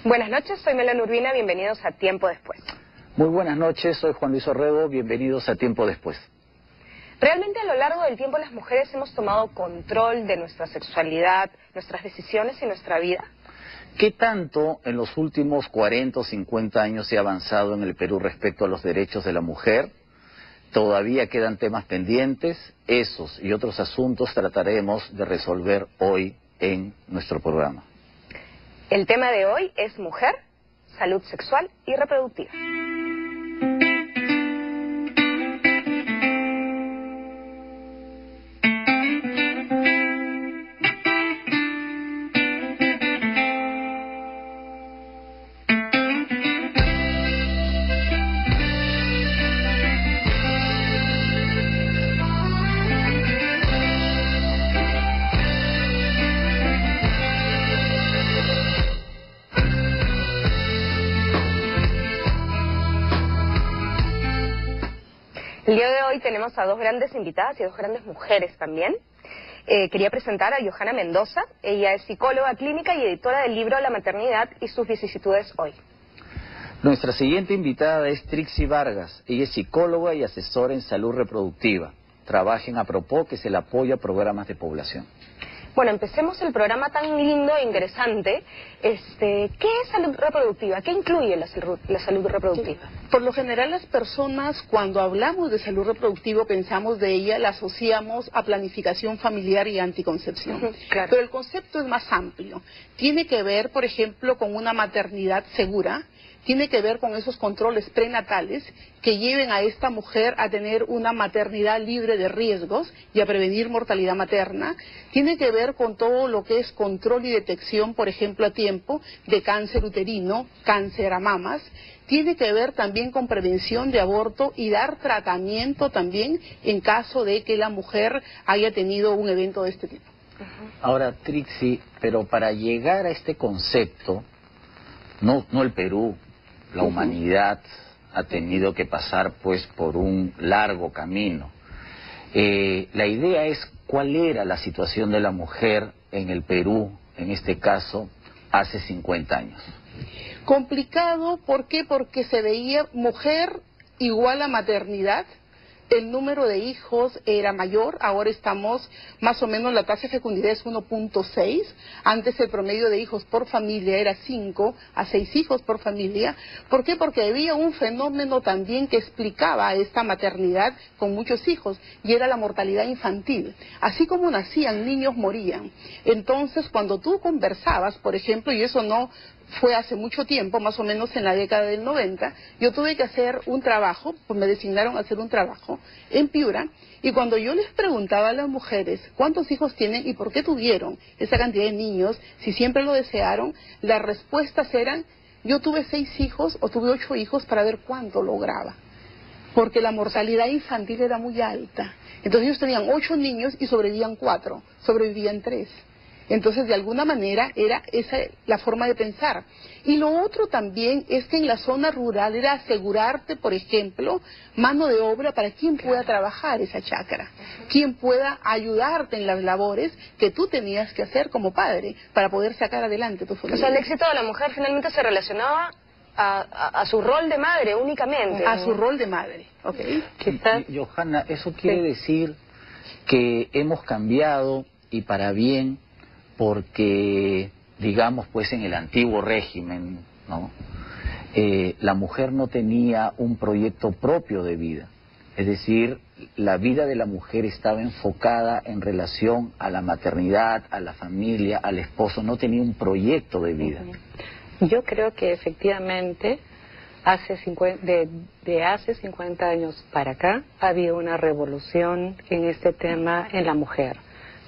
Buenas noches, soy Melanie Urbina, bienvenidos a Tiempo Después. Muy buenas noches, soy Juan Luis Orrego, bienvenidos a Tiempo Después. Realmente a lo largo del tiempo las mujeres hemos tomado control de nuestra sexualidad, nuestras decisiones y nuestra vida. ¿Qué tanto en los últimos 40 o 50 años se ha avanzado en el Perú respecto a los derechos de la mujer? Todavía quedan temas pendientes, esos y otros asuntos trataremos de resolver hoy en nuestro programa. El tema de hoy es mujer, salud sexual y reproductiva. El día de hoy tenemos a dos grandes invitadas y dos grandes mujeres también. Quería presentar a Johanna Mendoza. Ella es psicóloga clínica y editora del libro La maternidad y sus vicisitudes hoy. Nuestra siguiente invitada es Trixie Vargas. Ella es psicóloga y asesora en salud reproductiva. Trabaja en APROPO, que es el apoyo a programas de población. Bueno, empecemos el programa tan lindo e interesante. ¿Qué es salud reproductiva? ¿Qué incluye la salud reproductiva? Por lo general las personas cuando hablamos de salud reproductiva pensamos de ella, la asociamos a planificación familiar y anticoncepción. Claro. Pero el concepto es más amplio. Tiene que ver, por ejemplo, con una maternidad segura. Tiene que ver con esos controles prenatales que lleven a esta mujer a tener una maternidad libre de riesgos y a prevenir mortalidad materna. Tiene que ver con todo lo que es control y detección, por ejemplo, a tiempo de cáncer uterino, cáncer a mamas. Tiene que ver también con prevención de aborto y dar tratamiento también en caso de que la mujer haya tenido un evento de este tipo. Ahora, Trixie, pero para llegar a este concepto, no el Perú, la humanidad ha tenido que pasar pues por un largo camino. La idea es cuál era la situación de la mujer en el Perú, en este caso, hace 50 años. Complicado, ¿por qué? Porque se veía mujer igual a maternidad. El número de hijos era mayor, ahora estamos más o menos, la tasa de fecundidad es 1.6, antes el promedio de hijos por familia era 5 a 6 hijos por familia. ¿Por qué? Porque había un fenómeno también que explicaba esta maternidad con muchos hijos, y era la mortalidad infantil. Así como nacían, niños morían. Entonces, cuando tú conversabas, por ejemplo, y eso no fue hace mucho tiempo, más o menos en la década del 90, yo tuve que hacer un trabajo, pues me designaron a hacer un trabajo en Piura, y cuando yo les preguntaba a las mujeres cuántos hijos tienen y por qué tuvieron esa cantidad de niños, si siempre lo desearon, las respuestas eran: yo tuve 6 hijos o tuve 8 hijos para ver cuánto lograba, porque la mortalidad infantil era muy alta. Entonces ellos tenían 8 niños y sobrevivían 4, sobrevivían 3. Entonces, de alguna manera, era esa la forma de pensar. Y lo otro también es que en la zona rural era asegurarte, por ejemplo, mano de obra para quien pueda trabajar esa chacra, quien pueda ayudarte en las labores que tú tenías que hacer como padre para poder sacar adelante tu familia. O sea, el éxito de la mujer finalmente se relacionaba a su rol de madre únicamente. A su rol de madre, ¿ok? Quizás, Johanna, eso quiere decir que hemos cambiado y para bien, porque, digamos, pues en el antiguo régimen, ¿no? La mujer no tenía un proyecto propio de vida. Es decir, la vida de la mujer estaba enfocada en relación a la maternidad, a la familia, al esposo, no tenía un proyecto de vida. Yo creo que efectivamente de hace 50 años para acá ha habido una revolución en este tema en la mujer.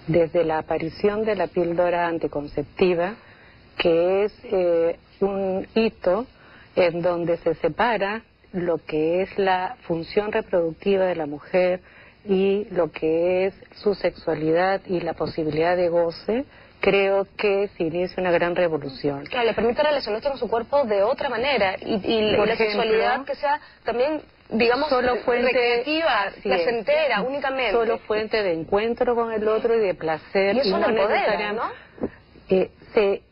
Desde la aparición de la píldora anticonceptiva, que es un hito en donde se separa lo que es la función reproductiva de la mujer y lo que es su sexualidad y la posibilidad de goce, creo que se inicia una gran revolución. Claro, le permite relacionarse con su cuerpo de otra manera y la sexualidad que sea también, digamos, solo fuente recreativa, placentera, únicamente. Solo fuente de encuentro con el otro y de placer. Y eso no lo empodera, ¿no? se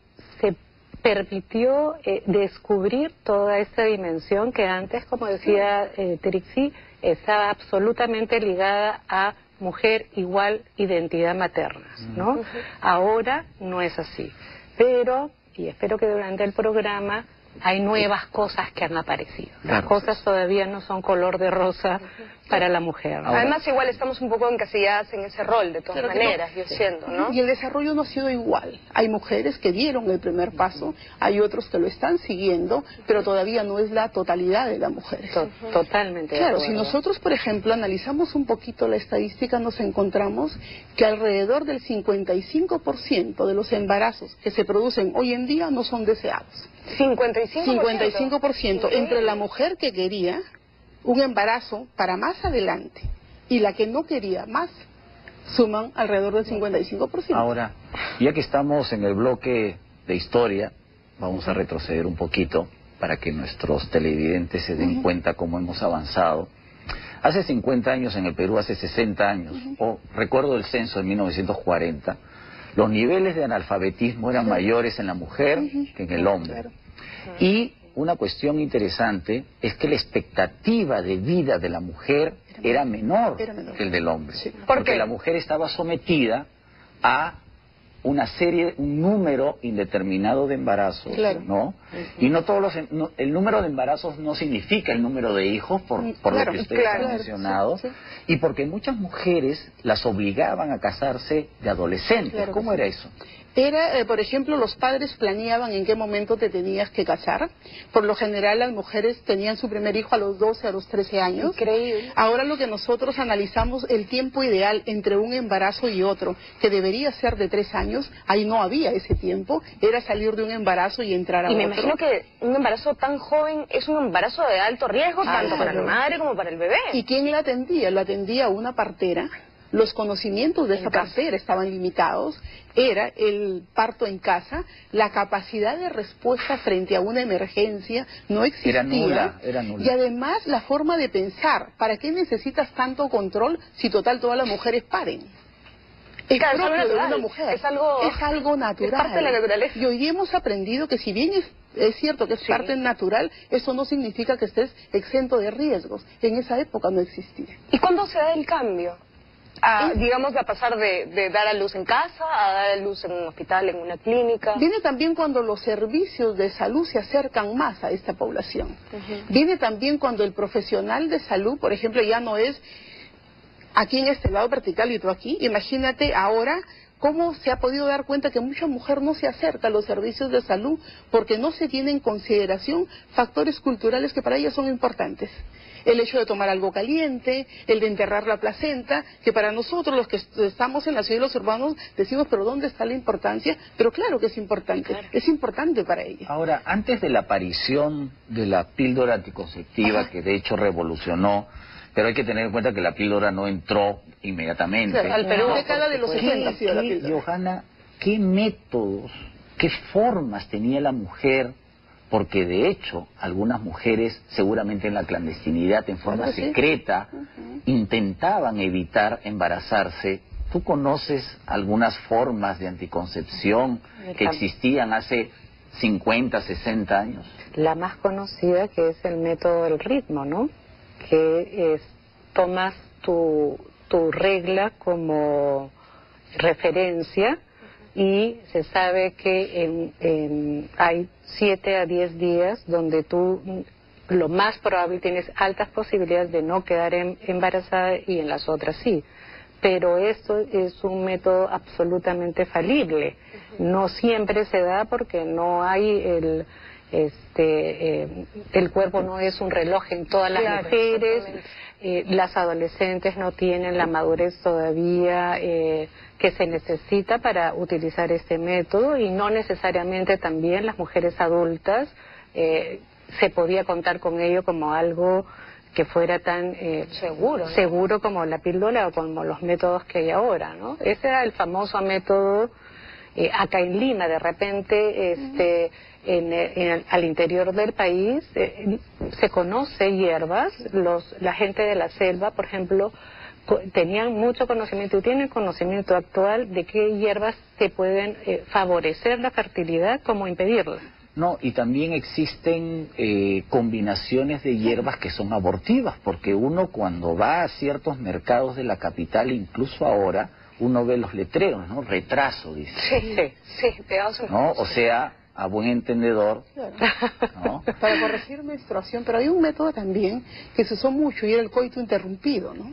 permitió descubrir toda esta dimensión que antes, como decía Trixie, estaba absolutamente ligada a mujer igual identidad materna, ¿no? Ahora no es así, pero, y espero que durante el programa, hay nuevas cosas que han aparecido. Las cosas todavía no son color de rosa para la mujer. Ahora, además, igual estamos un poco encasilladas en ese rol, de todas maneras, yo siento, ¿no? Y el desarrollo no ha sido igual. Hay mujeres que dieron el primer paso, hay otros que lo están siguiendo, pero todavía no es la totalidad de las mujeres. Totalmente. Claro, si nosotros, por ejemplo, analizamos un poquito la estadística, nos encontramos que alrededor del 55% de los embarazos que se producen hoy en día no son deseados. 55% entre la mujer que quería un embarazo para más adelante y la que no quería más, suman alrededor del 55%. Ahora, ya que estamos en el bloque de historia, vamos a retroceder un poquito para que nuestros televidentes se den cuenta cómo hemos avanzado. Hace 50 años en el Perú, hace 60 años, recuerdo el censo de 1940, los niveles de analfabetismo eran mayores en la mujer que en el hombre. Y una cuestión interesante es que la expectativa de vida de la mujer era menor que el del hombre. Porque la mujer estaba sometida a una serie, un número indeterminado de embarazos, ¿no? Y no todos el número de embarazos no significa el número de hijos, por lo que ustedes han mencionado, y porque muchas mujeres las obligaban a casarse de adolescentes. ¿Cómo era eso? Era, por ejemplo, los padres planeaban en qué momento te tenías que casar. Por lo general las mujeres tenían su primer hijo a los 12, a los 13 años. Increíble. Ahora lo que nosotros analizamos, el tiempo ideal entre un embarazo y otro, que debería ser de 3 años, ahí no había ese tiempo, era salir de un embarazo y entrar a otro. Y me imagino que un embarazo tan joven es un embarazo de alto riesgo, tanto para la madre como para el bebé. ¿Y quién la atendía? Lo atendía una partera. Los conocimientos de esa partera estaban limitados, era el parto en casa, la capacidad de respuesta frente a una emergencia no existía. Era nula. Y además la forma de pensar, ¿para qué necesitas tanto control si total todas las mujeres paren? Es propio de una mujer, es algo natural. Es parte de la naturaleza. Y hoy hemos aprendido que si bien es cierto que es parte natural, eso no significa que estés exento de riesgos. En esa época no existía. ¿Y cuándo se da el cambio? Digamos, a pasar de dar a luz en casa a dar a luz en un hospital, en una clínica. Viene también cuando los servicios de salud se acercan más a esta población. Viene también cuando el profesional de salud, por ejemplo, ya no es aquí en este lado vertical y tú aquí. Imagínate ahora cómo se ha podido dar cuenta que mucha mujer no se acerca a los servicios de salud porque no se tienen en consideración factores culturales que para ellas son importantes. El hecho de tomar algo caliente, el de enterrar la placenta, que para nosotros los que estamos en la ciudad y los urbanos decimos, pero ¿dónde está la importancia? Pero claro que es importante, es importante para ella. Ahora, antes de la aparición de la píldora anticonceptiva, que de hecho revolucionó, pero hay que tener en cuenta que la píldora no entró inmediatamente. Claro, al Perú década de los 60 ha sido la píldora. Johanna, ¿qué métodos, qué formas tenía la mujer? Porque de hecho, algunas mujeres, seguramente en la clandestinidad, en forma secreta, intentaban evitar embarazarse. ¿Tú conoces algunas formas de anticoncepción que existían hace 50, 60 años? La más conocida, que es el método del ritmo, ¿no? Que es, tomas tu regla como referencia y se sabe que hay 7 a 10 días donde tú lo más probable tienes altas posibilidades de no quedar embarazada y en las otras sí. Pero esto es un método absolutamente falible. No siempre se da porque no hay el cuerpo no es un reloj en todas las mujeres. Las adolescentes no tienen la madurez todavía que se necesita para utilizar este método y no necesariamente también las mujeres adultas se podía contar con ello como algo que fuera tan seguro como la píldora o como los métodos que hay ahora, ¿no? Ese era el famoso método acá en Lima, de repente al interior del país se conoce hierbas, la gente de la selva, por ejemplo, tenían mucho conocimiento y tienen conocimiento actual de qué hierbas se pueden favorecer la fertilidad como impedirla. No, y también existen combinaciones de hierbas que son abortivas, porque uno cuando va a ciertos mercados de la capital, incluso ahora, uno ve los letreros, ¿no? Retraso, dice. Sí, pegados en ¿No? O sea, a buen entendedor, Claro. ¿no? Para corregir menstruación, pero hay un método también que se usó mucho y era el coito interrumpido, ¿no?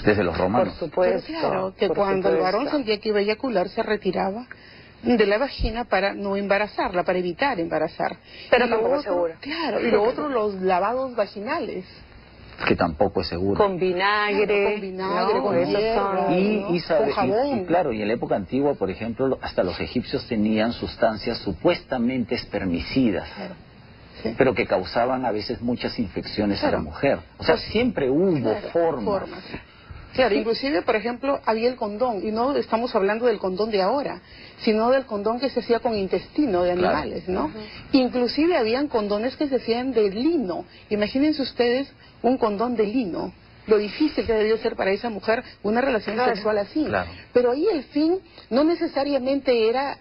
Desde los romanos. Por supuesto. Pero claro, que por cuando el supuesto. varón sentía que iba a eyacular, se retiraba de la vagina para no embarazarla, para evitar embarazar. Pero Y lo tampoco es otro, seguro. Claro, y lo otro, los lavados vaginales. Que tampoco es seguro. Con vinagre, Claro, con vinagre, ¿no? con Esos hierba, son- ¿no? Con jabón. y claro, y en la época antigua, por ejemplo, hasta los egipcios tenían sustancias supuestamente espermicidas, Claro. Sí. pero que causaban a veces muchas infecciones a la Claro. mujer. O sea, siempre hubo Claro, formas. Claro, inclusive, por ejemplo, había el condón, y no estamos hablando del condón de ahora, sino del condón que se hacía con intestino de Claro. animales, ¿no? Inclusive habían condones que se hacían de lino. Imagínense ustedes un condón de lino, lo difícil que debió ser para esa mujer una relación Claro. sexual así. Claro. Pero ahí el fin no necesariamente era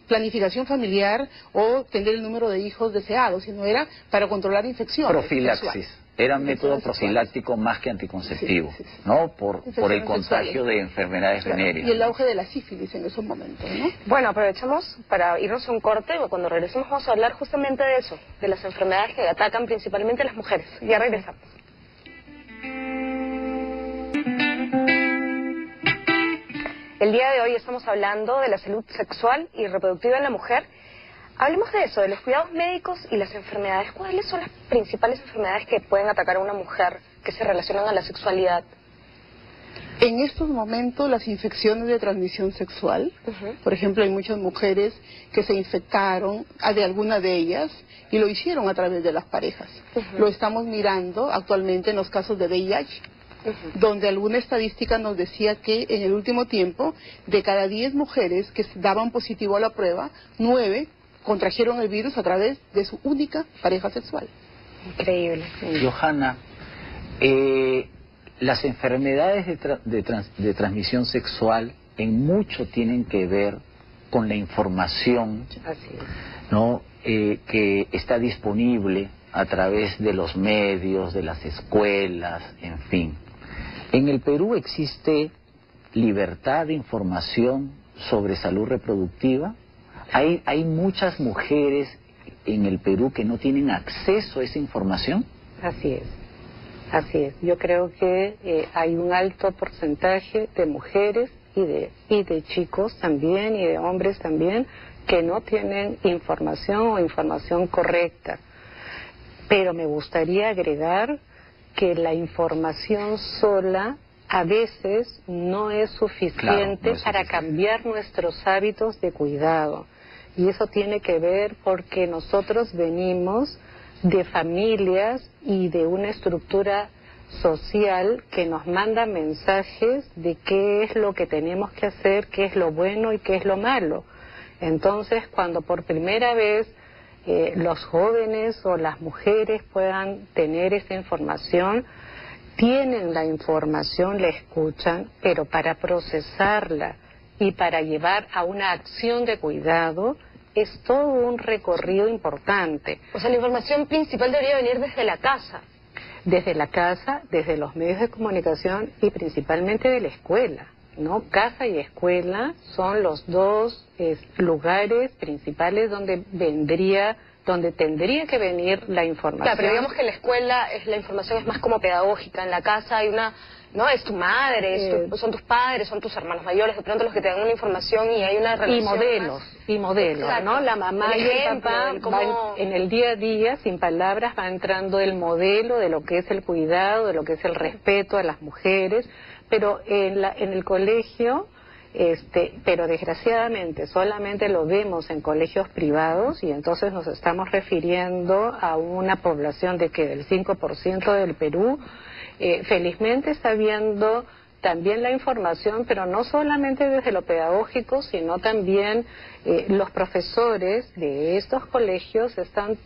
planificación familiar o tener el número de hijos deseados, sino era para controlar infecciones Profilaxis. sexuales. Era método Infecciones profiláctico más que anticonceptivo, Sí, sí, sí. ¿no? Por el Infecciones contagio sexuales. de enfermedades Claro, venéreas. y el auge de la sífilis en esos momentos, ¿no? Bueno, aprovechamos para irnos a un corte y cuando regresemos vamos a hablar justamente de eso, de las enfermedades que atacan principalmente a las mujeres. Ya regresamos. El día de hoy estamos hablando de la salud sexual y reproductiva en la mujer. Hablemos de eso, de los cuidados médicos y las enfermedades. ¿Cuáles son las principales enfermedades que pueden atacar a una mujer que se relacionan a la sexualidad? En estos momentos las infecciones de transmisión sexual, por ejemplo, hay muchas mujeres que se infectaron de alguna de ellas y lo hicieron a través de las parejas. Lo estamos mirando actualmente en los casos de VIH, donde alguna estadística nos decía que en el último tiempo, de cada 10 mujeres que daban positivo a la prueba, 9 contrajeron el virus a través de su única pareja sexual. Increíble. Johanna, las enfermedades de transmisión sexual en mucho tienen que ver con la información, Así es. ¿no? Que está disponible a través de los medios, de las escuelas, en fin. En el Perú existe libertad de información sobre salud reproductiva. Hay muchas mujeres en el Perú que no tienen acceso a esa información. Así es. Así es. Yo creo que hay un alto porcentaje de mujeres y de chicos también y de hombres también que no tienen información o información correcta. Pero me gustaría agregar que la información sola a veces no es suficiente, Claro, no es para suficiente. cambiar nuestros hábitos de cuidado. Y eso tiene que ver porque nosotros venimos de familias y de una estructura social que nos manda mensajes de qué es lo que tenemos que hacer, qué es lo bueno y qué es lo malo. Entonces, cuando por primera vez los jóvenes o las mujeres puedan tener esa información, tienen la información, la escuchan, pero para procesarla y para llevar a una acción de cuidado es todo un recorrido importante. O sea, la información principal debería venir desde la casa. Desde la casa, desde los medios de comunicación y principalmente de la escuela, ¿no? Casa y escuela son los dos lugares principales donde tendría que venir la información. Claro, pero digamos que en la escuela la información es más como pedagógica. En la casa hay una, ¿no? Es tu madre, son tus padres, son tus hermanos mayores, de pronto los que te dan una información y hay una relación y modelos, Exacto. ¿no? La mamá El y el ejemplo, papá el cómo- en el día a día, sin palabras, va entrando el modelo de lo que es el cuidado, de lo que es el respeto a las mujeres, pero en el colegio, pero desgraciadamente solamente lo vemos en colegios privados y entonces nos estamos refiriendo a una población del 5% del Perú. Felizmente está viendo también la información, pero no solamente desde lo pedagógico, sino también los profesores de estos colegios están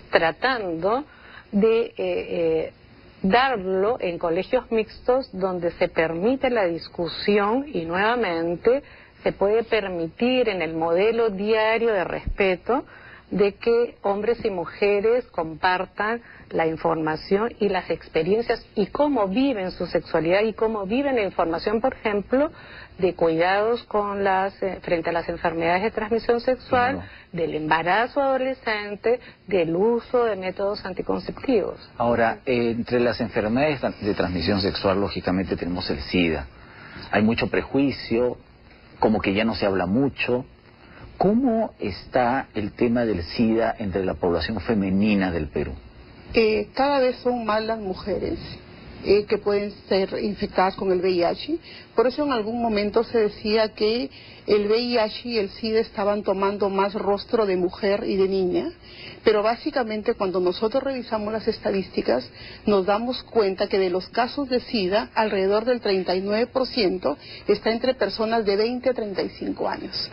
tratando de darlo en colegios mixtos donde se permite la discusión y nuevamente se puede permitir en el modelo diario de respeto de que hombres y mujeres compartan la información y las experiencias y cómo viven su sexualidad y cómo viven la información, por ejemplo, de cuidados con frente a las enfermedades de transmisión sexual, del embarazo adolescente, del uso de métodos anticonceptivos. Ahora, entre las enfermedades de transmisión sexual, lógicamente tenemos el SIDA. Hay mucho prejuicio, como que ya no se habla mucho. ¿Cómo está el tema del SIDA entre la población femenina del Perú? Cada vez son más las mujeres que pueden ser infectadas con el VIH. Por eso en algún momento se decía que el VIH y el SIDA estaban tomando más rostro de mujer y de niña, pero básicamente cuando nosotros revisamos las estadísticas nos damos cuenta que de los casos de SIDA alrededor del 39% está entre personas de 20 a 35 años.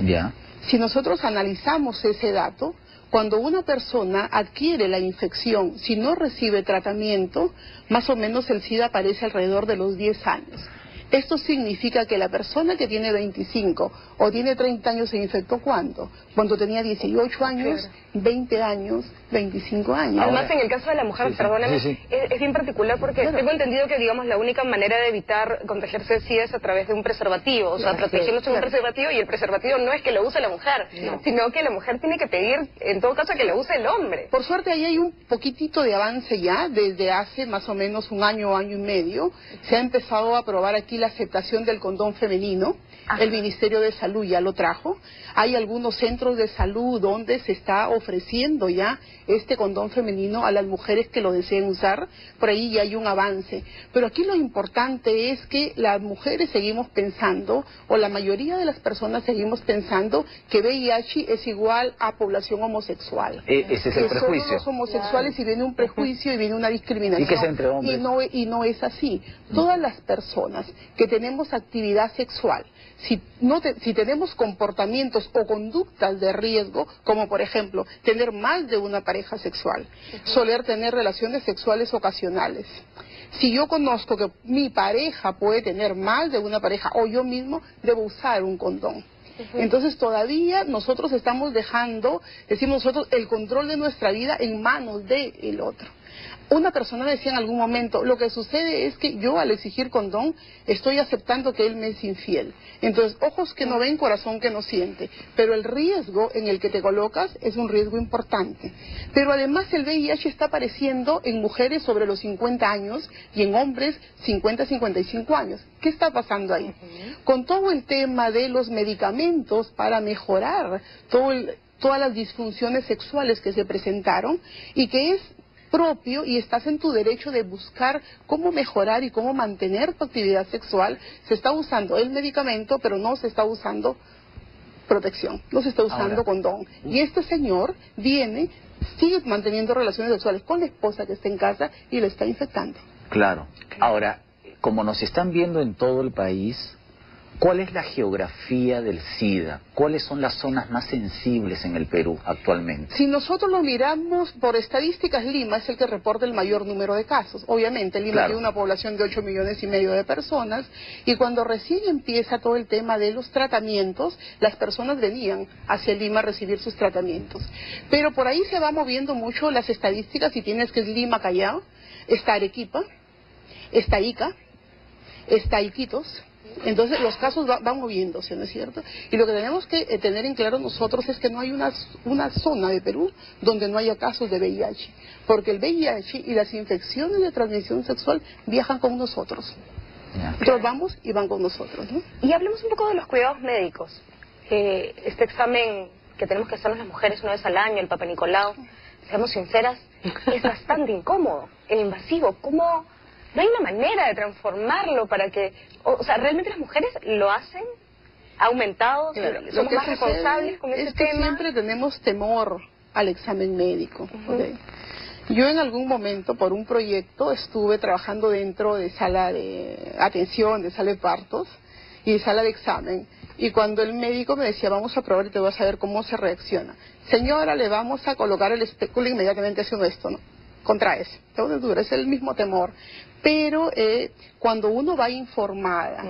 Ya. Si nosotros analizamos ese dato, cuando una persona adquiere la infección, si no recibe tratamiento, más o menos el SIDA aparece alrededor de los 10 años. Esto significa que la persona que tiene 25 o tiene 30 años se infectó ¿cuándo? Cuando tenía 18 años, 20 años, 25 años. Además, en el caso de la mujer, perdóname, es bien particular porque tengo entendido que, digamos, la única manera de evitar contagiarse de SIDA es a través de un preservativo, o sea, protegiéndose de un preservativo, y el preservativo no es que lo use la mujer, sino que la mujer tiene que pedir, en todo caso, que lo use el hombre. Por suerte, ahí hay un poquitito de avance ya, desde hace más o menos un año, año y medio, se ha empezado a aprobar aquí la aceptación del condón femenino. El Ministerio de Salud ya lo trajo. Hay algunos centros de salud donde se está ofreciendo ya este condón femenino a las mujeres que lo deseen usar. Por ahí ya hay un avance. Pero aquí lo importante es que las mujeres seguimos pensando, o la mayoría de las personas seguimos pensando, que VIH es igual a población homosexual. Ese es el prejuicio. Solo los homosexuales, y viene un prejuicio y viene una discriminación. Y que es entre hombres. Y no es así. Todas las personas que tenemos actividad sexual, si tenemos comportamientos o conductas de riesgo, como por ejemplo tener más de una pareja sexual, soler tener relaciones sexuales ocasionales. Si yo conozco que mi pareja puede tener más de una pareja, o yo mismo, debo usar un condón. Entonces todavía nosotros estamos dejando, decimos nosotros, el control de nuestra vida en manos del otro. Una persona decía en algún momento, lo que sucede es que yo al exigir condón estoy aceptando que él me es infiel. Entonces, ojos que no ven, corazón que no siente. Pero el riesgo en el que te colocas es un riesgo importante. Pero además el VIH está apareciendo en mujeres sobre los 50 años y en hombres 50-55 años. ¿Qué está pasando ahí? Con todo el tema de los medicamentos para mejorar todas las disfunciones sexuales que se presentaron y que es propio, y estás en tu derecho de buscar cómo mejorar y cómo mantener tu actividad sexual, se está usando el medicamento, pero no se está usando protección, no se está usando condón. Y este señor sigue manteniendo relaciones sexuales con la esposa que está en casa y le está infectando. Claro. Ahora, como nos están viendo en todo el país, ¿cuál es la geografía del SIDA? ¿Cuáles son las zonas más sensibles en el Perú actualmente? Si nosotros lo miramos por estadísticas, Lima es el que reporta el mayor número de casos. Obviamente, Lima tiene una población de 8,5 millones de personas, y cuando recién empieza todo el tema de los tratamientos, las personas venían hacia Lima a recibir sus tratamientos. Pero por ahí se va moviendo mucho las estadísticas, y tienes que es Lima, Callao, está Arequipa, está Ica, está Iquitos. Entonces los casos van moviéndose, ¿no es cierto? Y lo que tenemos que tener en claro nosotros es que no hay una zona de Perú donde no haya casos de VIH, porque el VIH y las infecciones de transmisión sexual viajan con nosotros. Nosotros vamos y van con nosotros, ¿no? Y hablemos un poco de los cuidados médicos. Este examen que tenemos que hacernos las mujeres una vez al año, el Papa Nicolau, seamos sinceras, es bastante incómodo, e invasivo. ¿Cómo? ¿No hay una manera de transformarlo para que, o sea, realmente las mujeres lo hacen? ¿Ha aumentado? Claro, ¿Somos más responsables con ese tema? Siempre tenemos temor al examen médico. ¿Okay? Yo en algún momento, por un proyecto, estuve trabajando dentro de sala de atención, de sala de partos y de sala de examen. Y cuando el médico me decía, vamos a probar y te vas a ver cómo se reacciona. Señora, le vamos a colocar el espéculo, inmediatamente hace uno esto, ¿no? contraes, es el mismo temor. Pero cuando uno va informada,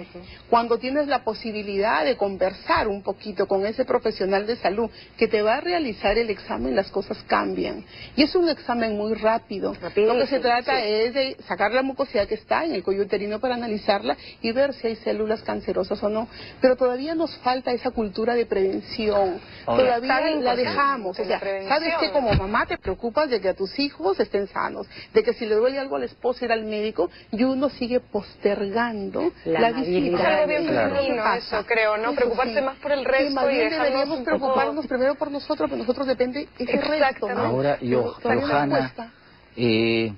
cuando tienes la posibilidad de conversar un poquito con ese profesional de salud que te va a realizar el examen, las cosas cambian. Y es un examen muy rápido. Lo que se trata es de sacar la mucosidad que está en el cuello uterino para analizarla y ver si hay células cancerosas o no. Pero todavía nos falta esa cultura de prevención. Todavía la dejamos. O sea, sabes que como mamá te preocupas de que a tus hijos estén sanos, de que si le duele algo a la esposa ir al médico, y uno sigue postergando la visita. Es algo bien femenino eso, creo, ¿no? Preocuparse más por el resto más bien y deberíamos preocuparnos primero por nosotros, porque nosotros depende ese resto, ¿no? Ahora, Johanna, es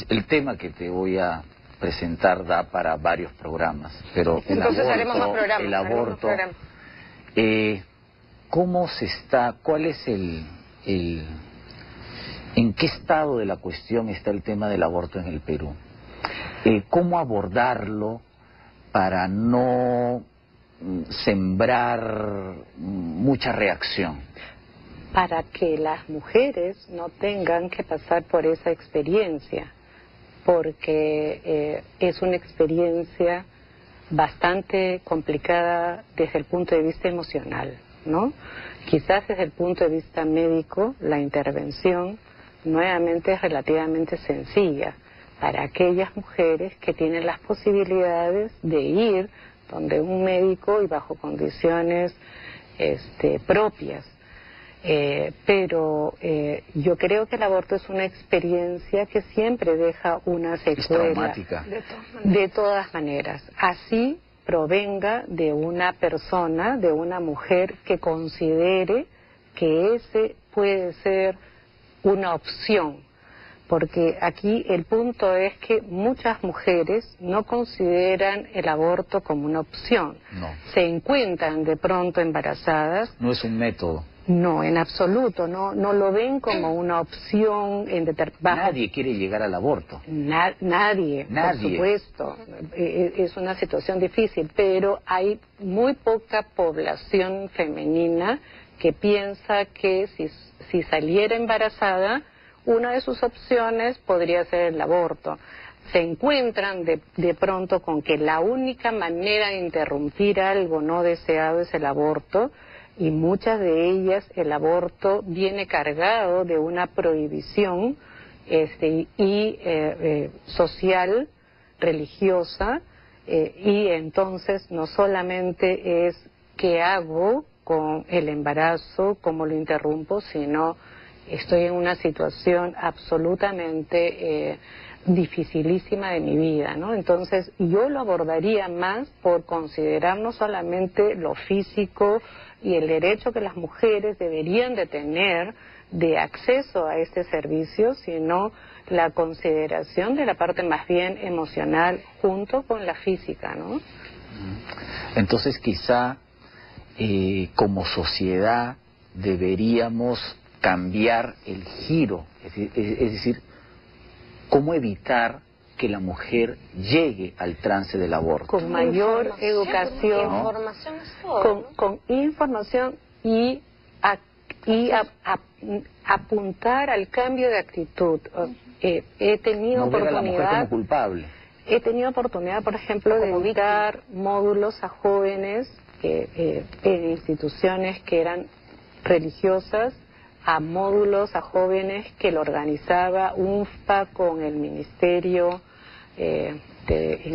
el tema que te voy a presentar da para varios programas, pero entonces haremos más programas, el aborto, ¿cómo se está? ¿Cuál es ¿En qué estado de la cuestión está el tema del aborto en el Perú? ¿Cómo abordarlo para no sembrar mucha reacción? Para que las mujeres no tengan que pasar por esa experiencia, porque es una experiencia bastante complicada desde el punto de vista emocional, ¿no? Quizás desde el punto de vista médico, la intervención nuevamente es relativamente sencilla para aquellas mujeres que tienen las posibilidades de ir donde un médico y bajo condiciones propias. Pero yo creo que el aborto es una experiencia que siempre deja una secuela. Es traumática. De todas maneras. Así provenga de una persona, de una mujer que considere que ese puede ser una opción, porque aquí el punto es que muchas mujeres no consideran el aborto como una opción. No. Se encuentran de pronto embarazadas. No es un método. No, en absoluto, no lo ven como una opción Nadie quiere llegar al aborto. Nadie, por supuesto. Es una situación difícil, pero hay muy poca población femenina que piensa que si saliera embarazada, una de sus opciones podría ser el aborto. Se encuentran de pronto con que la única manera de interrumpir algo no deseado es el aborto, y muchas de ellas el aborto viene cargado de una prohibición social, religiosa, y entonces no solamente es qué hago con el embarazo, cómo lo interrumpo, sino estoy en una situación absolutamente dificilísima de mi vida, ¿no? Entonces yo lo abordaría más por considerar no solamente lo físico y el derecho que las mujeres deberían de tener de acceso a este servicio, sino la consideración de la parte más bien emocional junto con la física, ¿no? Entonces quizá como sociedad deberíamos cambiar el giro, es decir, cómo evitar que la mujer llegue al trance del aborto. Con mayor educación, ¿no? Información es todo, con información y apuntar al cambio de actitud. He tenido no ver a la oportunidad mujer como culpable. He tenido oportunidad, por ejemplo, de dedicar módulos a jóvenes en instituciones que eran religiosas, a módulos a jóvenes que lo organizaba UNFPA con el Ministerio en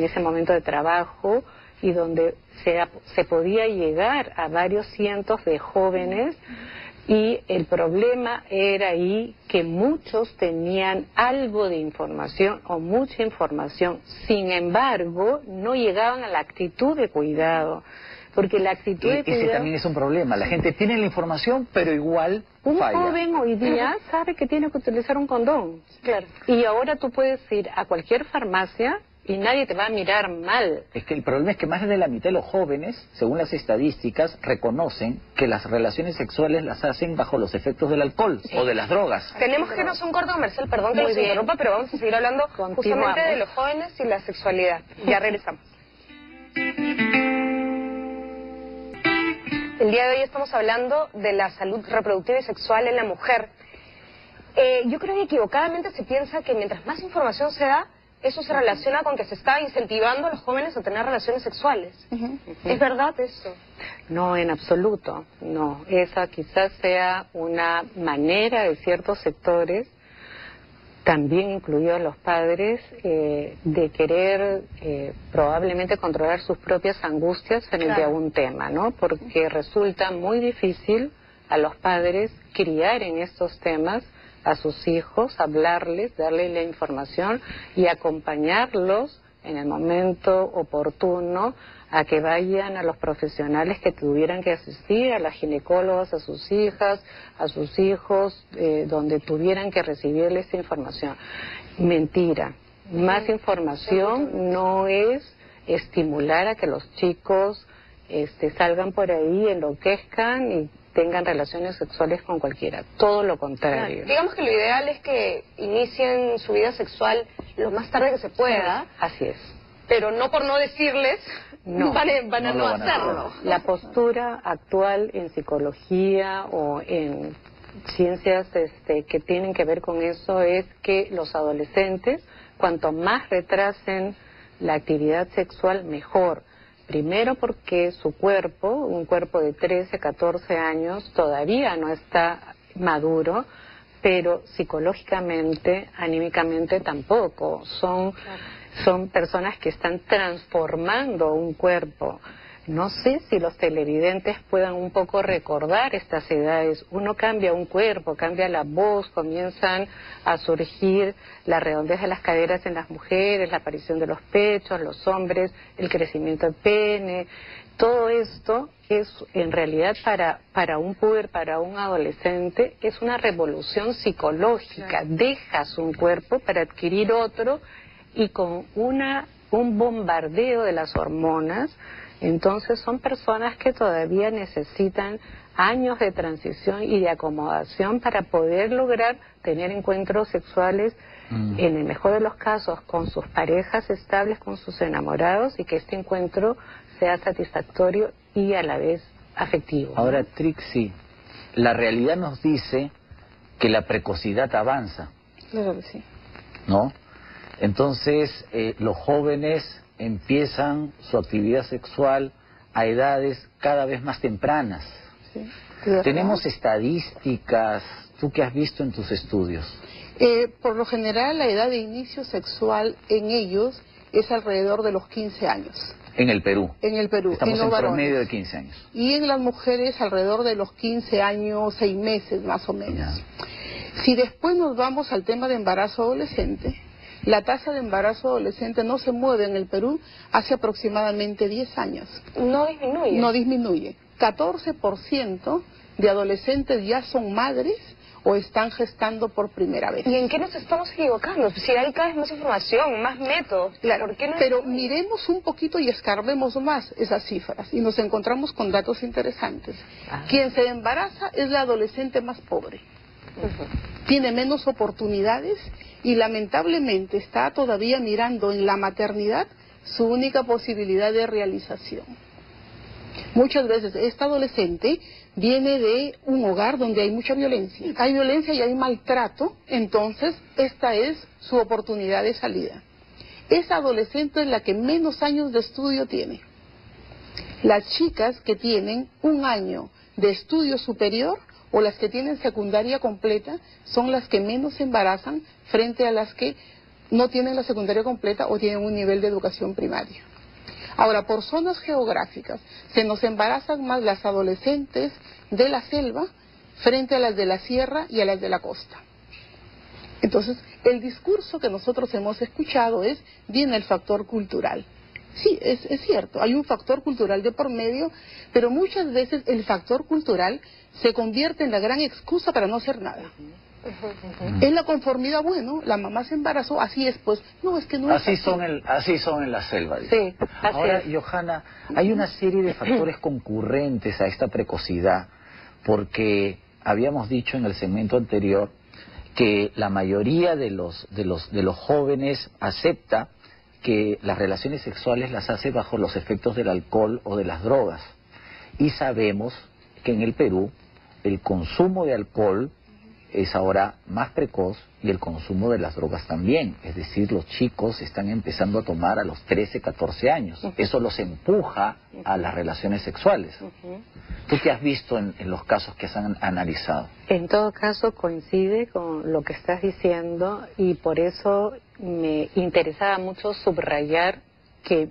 ese momento de trabajo, y donde se podía llegar a varios cientos de jóvenes, y el problema era ahí que muchos tenían algo de información o mucha información, sin embargo no llegaban a la actitud de cuidado. Porque la actitud de cuidado... Ese también es un problema. La gente tiene la información, pero igual falla. Un joven hoy día sabe que tiene que utilizar un condón. Claro. Y ahora tú puedes ir a cualquier farmacia y nadie te va a mirar mal. Es que el problema es que más de la mitad de los jóvenes, según las estadísticas, reconocen que las relaciones sexuales las hacen bajo los efectos del alcohol o de las drogas. Tenemos que irnos a un corto comercial, perdón que los interrumpa, pero vamos a seguir hablando justamente de los jóvenes y la sexualidad. Ya regresamos. El día de hoy estamos hablando de la salud reproductiva y sexual en la mujer. Yo creo que equivocadamente se piensa que mientras más información se da, eso se relaciona con que se está incentivando a los jóvenes a tener relaciones sexuales. ¿Es verdad eso? No, en absoluto, no. Esa quizás sea una manera de ciertos sectores, también incluidos los padres, de querer probablemente controlar sus propias angustias frente a un tema, ¿no? Porque resulta muy difícil a los padres criar en estos temas a sus hijos, hablarles, darles la información y acompañarlos en el momento oportuno a que vayan a los profesionales que tuvieran que asistir, a las ginecólogas, a sus hijas, a sus hijos, donde tuvieran que recibirle esta información. Mentira. Más información no es estimular a que los chicos salgan por ahí, enloquezcan y tengan relaciones sexuales con cualquiera. Todo lo contrario. Claro. Digamos que lo ideal es que inicien su vida sexual lo más tarde que se pueda. Así es. Pero no por no decirles, van a no hacerlo. La postura actual en psicología o en ciencias que tienen que ver con eso es que los adolescentes, cuanto más retrasen la actividad sexual, mejor. Primero porque su cuerpo, un cuerpo de 13, 14 años, todavía no está maduro, pero psicológicamente, anímicamente tampoco. Son personas que están transformando un cuerpo. No sé si los televidentes puedan un poco recordar estas edades. Uno cambia un cuerpo, cambia la voz, comienzan a surgir la redondez de las caderas en las mujeres, la aparición de los pechos, los hombres, el crecimiento del pene. Todo esto es, en realidad, para un puber, para un adolescente, es una revolución psicológica. Dejas un cuerpo para adquirir otro y con un bombardeo de las hormonas. Entonces son personas que todavía necesitan años de transición y de acomodación para poder lograr tener encuentros sexuales, en el mejor de los casos, con sus parejas estables, con sus enamorados, y que este encuentro sea satisfactorio y a la vez afectivo. Ahora, Trixie, la realidad nos dice que la precocidad avanza. Claro que sí. ¿No? Entonces, los jóvenes empiezan su actividad sexual a edades cada vez más tempranas. Sí. Tenemos estadísticas, tú que has visto en tus estudios. Por lo general, la edad de inicio sexual en ellos es alrededor de los 15 años. En el Perú. En el Perú. Estamos en varones. promedio de 15 años. Y en las mujeres alrededor de los 15 años, 6 meses más o menos. Ya. Si después nos vamos al tema de embarazo adolescente, la tasa de embarazo adolescente no se mueve en el Perú hace aproximadamente 10 años. No disminuye. No disminuye. 14% de adolescentes ya son madres o están gestando por primera vez. ¿Y en qué nos estamos equivocando? Si hay cada vez más información, más métodos, claro, ¿por qué no? Pero miremos un poquito y escarbemos más esas cifras y nos encontramos con datos interesantes. Quien se embaraza es la adolescente más pobre. Tiene menos oportunidades y lamentablemente está todavía mirando en la maternidad su única posibilidad de realización. Muchas veces esta adolescente viene de un hogar donde hay mucha violencia. Hay violencia y hay maltrato, entonces esta es su oportunidad de salida. Esa adolescente es la que menos años de estudio tiene. Las chicas que tienen un año de estudio superior o las que tienen secundaria completa son las que menos se embarazan frente a las que no tienen la secundaria completa o tienen un nivel de educación primaria. Ahora, por zonas geográficas, se nos embarazan más las adolescentes de la selva frente a las de la sierra y a las de la costa. Entonces, el discurso que nosotros hemos escuchado es, viene el factor cultural. Sí, es cierto, hay un factor cultural de por medio, pero muchas veces el factor cultural se convierte en la gran excusa para no hacer nada. Es la conformidad, bueno, la mamá se embarazó, así es, pues, no, es que no así es así. Así son en la selva. Dice. Sí, así Ahora, es. Johanna, hay una serie de factores concurrentes a esta precocidad, porque habíamos dicho en el segmento anterior que la mayoría de los jóvenes acepta que las relaciones sexuales las hace bajo los efectos del alcohol o de las drogas. Y sabemos que en el Perú el consumo de alcohol es ahora más precoz y el consumo de las drogas también. Es decir, los chicos están empezando a tomar a los 13, 14 años. Eso los empuja a las relaciones sexuales. ¿Tú qué has visto en los casos que has analizado? En todo caso coincide con lo que estás diciendo y por eso me interesaba mucho subrayar que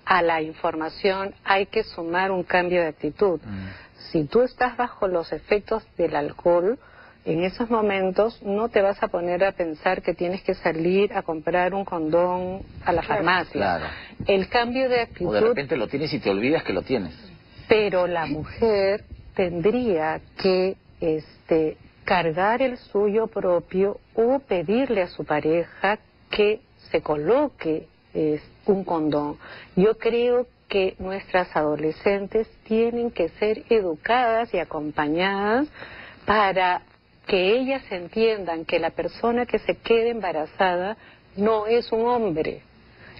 a la información hay que sumar un cambio de actitud. Si tú estás bajo los efectos del alcohol, en esos momentos no te vas a poner a pensar que tienes que salir a comprar un condón a la farmacia. Claro. El cambio de actitud... O de repente lo tienes y te olvidas que lo tienes. Pero la mujer tendría que cargar el suyo propio o pedirle a su pareja que se coloque un condón. Yo creo que nuestras adolescentes tienen que ser educadas y acompañadas para que ellas entiendan que la persona que se quede embarazada no es un hombre.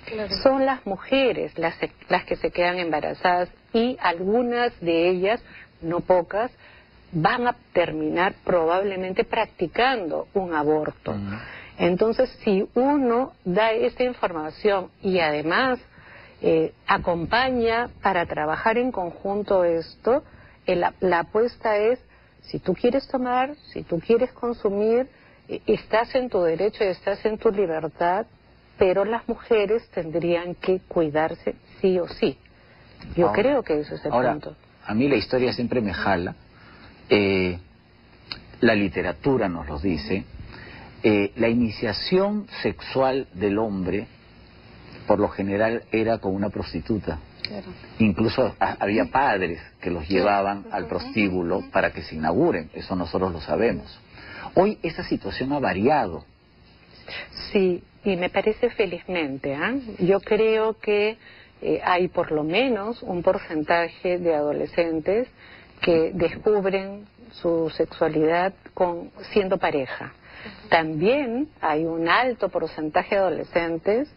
Claro. Son las mujeres las que se quedan embarazadas y algunas de ellas, no pocas, van a terminar probablemente practicando un aborto. Entonces, si uno da esa información y además acompaña para trabajar en conjunto esto, la apuesta es, si tú quieres tomar, si tú quieres consumir, estás en tu derecho y estás en tu libertad, pero las mujeres tendrían que cuidarse sí o sí. Yo creo que eso es el punto. A mí la historia siempre me jala. La literatura nos lo dice. La iniciación sexual del hombre, por lo general, era con una prostituta. Claro. Incluso había padres que los llevaban al prostíbulo para que se inauguren. Eso nosotros lo sabemos. Hoy esa situación ha variado. Sí, y me parece felizmente. Yo creo que hay por lo menos un porcentaje de adolescentes que descubren su sexualidad siendo pareja. También hay un alto porcentaje de adolescentes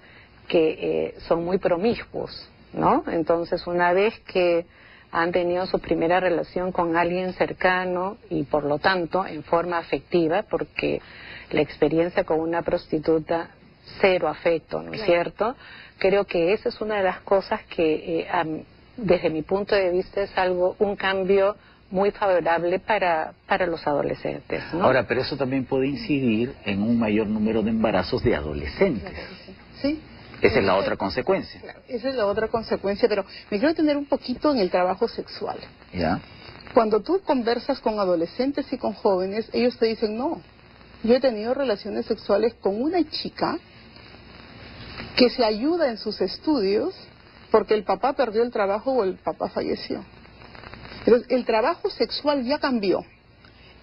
que son muy promiscuos, ¿no? Entonces, una vez que han tenido su primera relación con alguien cercano y por lo tanto en forma afectiva, porque la experiencia con una prostituta, cero afecto, ¿no es cierto? Creo que esa es una de las cosas que desde mi punto de vista es un cambio muy favorable para los adolescentes, ¿no? Ahora, pero eso también puede incidir en un mayor número de embarazos de adolescentes. Sí. Esa es la otra consecuencia. Claro, esa es la otra consecuencia, pero me quiero detener un poquito en el trabajo sexual. ¿Ya? Cuando tú conversas con adolescentes y con jóvenes, ellos te dicen, no, yo he tenido relaciones sexuales con una chica que se ayuda en sus estudios porque el papá perdió el trabajo o el papá falleció. Entonces, el trabajo sexual ya cambió.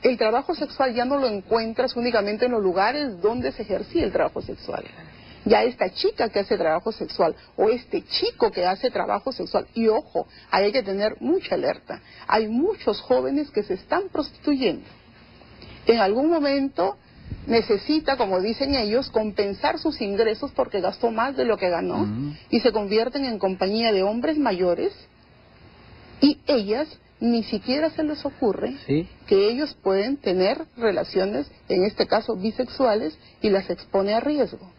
El trabajo sexual ya no lo encuentras únicamente en los lugares donde se ejercía el trabajo sexual. Ya esta chica que hace trabajo sexual o este chico que hace trabajo sexual, y ojo, ahí hay que tener mucha alerta. Hay muchos jóvenes que se están prostituyendo. En algún momento necesita, como dicen ellos, compensar sus ingresos porque gastó más de lo que ganó y se convierten en compañía de hombres mayores y ellas ni siquiera se les ocurre que ellos pueden tener relaciones, en este caso bisexuales, y las expone a riesgo.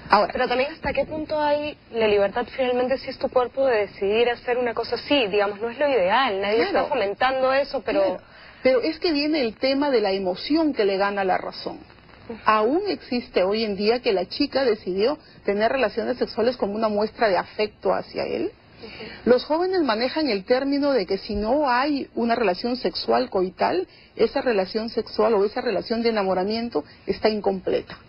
Ahora, pero también hasta qué punto hay la libertad finalmente si es tu cuerpo de decidir hacer una cosa así, digamos, no es lo ideal, nadie está fomentando eso, pero... Pero es que viene el tema de la emoción que le gana la razón. Aún existe hoy en día que la chica decidió tener relaciones sexuales como una muestra de afecto hacia él. Los jóvenes manejan el término de que si no hay una relación sexual coital, esa relación sexual o esa relación de enamoramiento está incompleta.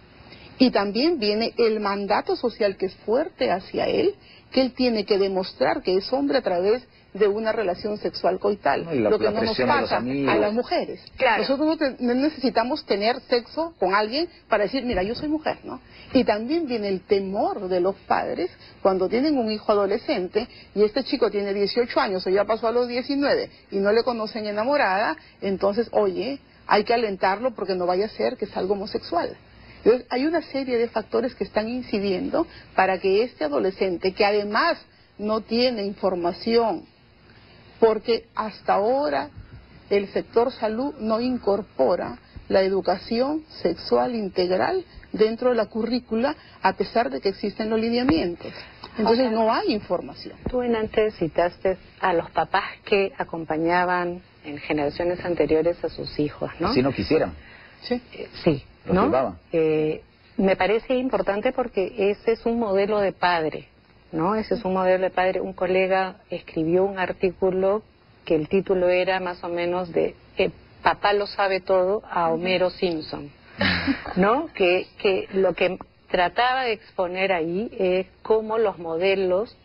Y también viene el mandato social que es fuerte hacia él, que él tiene que demostrar que es hombre a través de una relación sexual coital, lo que no nos pasa a las mujeres. Claro. Nosotros no necesitamos tener sexo con alguien para decir, mira, yo soy mujer, ¿no? Y también viene el temor de los padres cuando tienen un hijo adolescente y este chico tiene 18 años o ya pasó a los 19 y no le conocen enamorada, entonces, oye, hay que alentarlo porque no vaya a ser que es algo homosexual. Entonces, hay una serie de factores que están incidiendo para que este adolescente, que además no tiene información, porque hasta ahora el sector salud no incorpora la educación sexual integral dentro de la currícula, a pesar de que existen los lineamientos. Entonces no hay información. Tú en antes citaste a los papás que acompañaban en generaciones anteriores a sus hijos, ¿no? Si no quisieran. Sí. Sí, Los ¿no? llevaban. Me parece importante porque ese es un modelo de padre, ¿no? Ese es un modelo de padre. Un colega escribió un artículo que el título era más o menos de Papá lo sabe todo a Homero Simpson, ¿no? Que lo que trataba de exponer ahí es cómo los modelos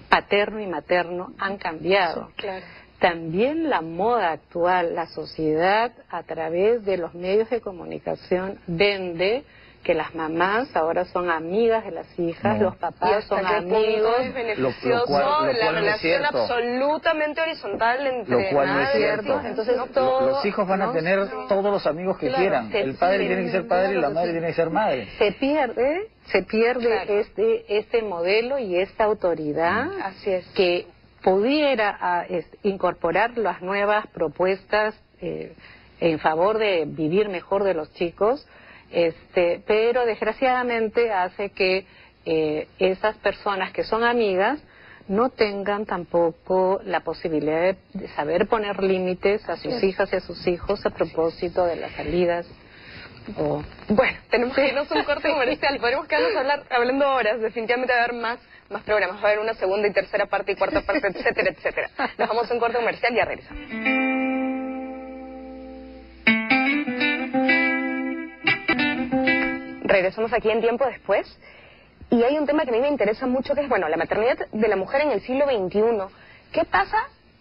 paterno y materno han cambiado. Sí, claro. También la moda actual, la sociedad a través de los medios de comunicación vende que las mamás ahora son amigas de las hijas, No. los papás son ¿Y hasta qué punto amigos. es beneficioso lo cual la no es relación cierto. absolutamente horizontal entre Lo cual no es madre y cierto. hijos? Entonces Los hijos van a tener todos los amigos que Claro, quieran. se El padre pierde, tiene que ser padre y la madre tiene que ser madre. Se pierde Claro. este modelo y esta autoridad Así es. que pudiera incorporar las nuevas propuestas en favor de vivir mejor de los chicos, pero desgraciadamente hace que esas personas que son amigas no tengan tampoco la posibilidad de saber poner límites a sus hijas y a sus hijos a propósito de las salidas. Bueno, tenemos que irnos a un corte comercial. Podríamos quedarnos hablando horas. Definitivamente va a haber más programas. Va a haber una segunda y tercera parte y cuarta parte, etcétera, etcétera. Nos vamos a un corte comercial y ya regresamos. Regresamos aquí en Tiempo Después. Y hay un tema que a mí me interesa mucho, que es, bueno, la maternidad de la mujer en el siglo XXI. ¿Qué pasa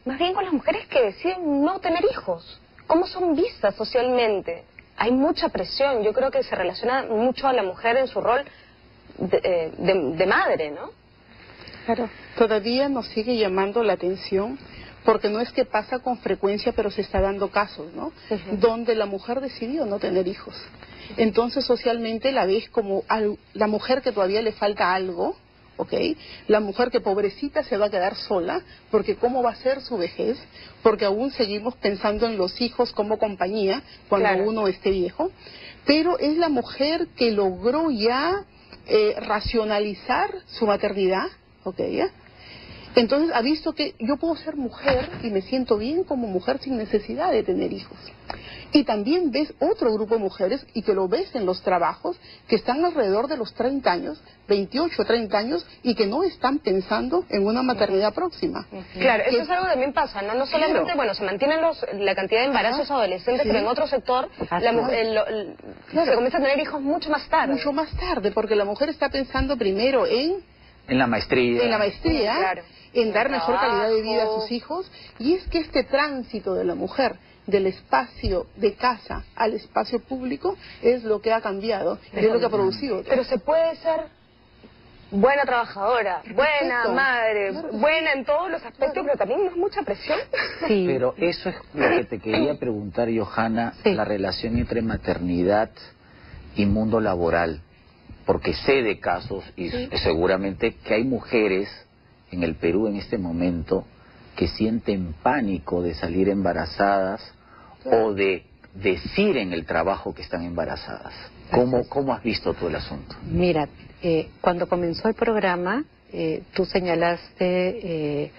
más bien con las mujeres que deciden no tener hijos? ¿Cómo son vistas socialmente? Hay mucha presión. Yo creo que se relaciona mucho a la mujer en su rol de madre, ¿no? Claro. Todavía nos sigue llamando la atención, porque no es que pasa con frecuencia, pero se está dando casos, ¿no? Donde la mujer decidió no tener hijos. Entonces socialmente la ves como la mujer que todavía le falta algo, ¿ok? La mujer que pobrecita se va a quedar sola, porque ¿cómo va a ser su vejez? Porque aún seguimos pensando en los hijos como compañía cuando Claro. uno esté viejo. Pero es la mujer que logró ya racionalizar su maternidad, ¿ok? ¿Ya? Entonces ha visto que yo puedo ser mujer y me siento bien como mujer sin necesidad de tener hijos. Y también ves otro grupo de mujeres, y que lo ves en los trabajos, que están alrededor de los 30 años, 28, 30 años, y que no están pensando en una maternidad próxima. Claro, eso Que- es algo que también pasa, ¿no? No solamente, Claro. bueno, se mantienen la cantidad de embarazos adolescentes, Sí. pero en otro sector Así Claro. se comienza a tener hijos mucho más tarde. Mucho más tarde, porque la mujer está pensando primero en En la maestría. la maestría, Claro. en dar En el mejor calidad de vida a trabajo. sus hijos, y es que este tránsito de la mujer del espacio de casa al espacio público es lo que ha cambiado, y es lo que ha producido. Pero se puede ser buena trabajadora, buena Perfecto. madre, Claro. buena en todos los aspectos, Claro. pero también no es mucha presión. Sí. Pero eso es lo que te quería preguntar, Johanna, Sí. la relación entre maternidad y mundo laboral. Porque sé de casos, y seguramente que hay mujeres en el Perú en este momento que sienten pánico de salir embarazadas o de decir en el trabajo que están embarazadas. ¿Cómo has visto tú el asunto? Mira, cuando comenzó el programa, tú señalaste